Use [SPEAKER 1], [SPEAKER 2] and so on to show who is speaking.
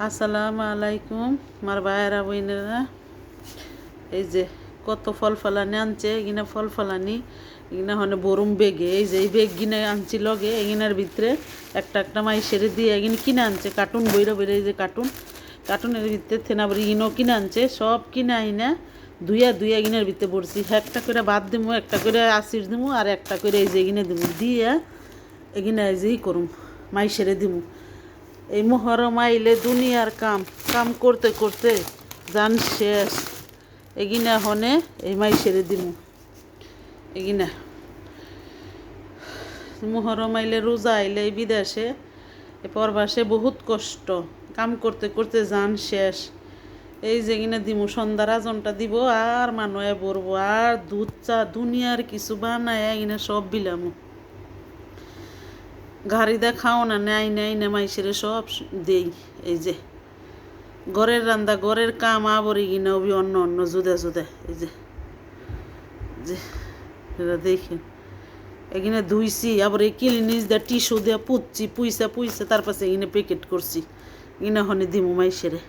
[SPEAKER 1] আসসালামু আলাইকুম আমার ভাইয়েরা বোনেরা। এই যে কত ফল ফলানি আনছে, এগিনা ফল ফলানি এগিনা হনে বরুম বেগে। এই যে এই বেগ গিনে আনছি লগে, এগিনার ভিতরে একটা একটা মাইসেরে দিয়ে এগিনে কিনে আনছে কার্টুন বইরা বইরা। এই যে কার্টুনের ভিতরে থেনাবরি ইনো কিনে আনছে, সব কিনে আইনা ধুইয়া ধুইয়া এগিনার ভিতরে পড়ছি। একটা করে ভাত দিমু, একটা করে আসির দিমু, আর একটা করে এই যে এগিনে দিমু দিয়া এগিনা এই যে করুম মাইসেরে দিমু। এই মহরম আইলে দুনিয়ার কাম কাম করতে করতে জান শেষ। এগিনা হনে এই মাইসেরে দিমু। এগিনা মহরম আইলে রোজা আইলে এই বিদেশে এ পরবাসে বহুত কষ্ট, কাম করতে করতে জান শেষ। এই যে কিনা দিমু সন্ধ্যার আজনটা দিব, আর মানুয়ে বলবো আর দুধ চা দুনিয়ার কিছু বানায় এগিনা সব বিলামু। গাড়িদা খাও না নেই নেই না মাইসেরে সব দেই। এই যে ঘরের রান্দা ঘরের কাম আবরি কিনা ওবি অন্য অন্য জুদা জুদা। এই যে যে এরা দেখেন এখানে ধুইছি, আবার এই কিলিনিস দিয়ে টিস্যু দিয়ে পুচ্ছি, পুইসা পুইসা তার পাশে এখানে প্যাকেট করছি। এখানে হনে দিমু মাইসেরে।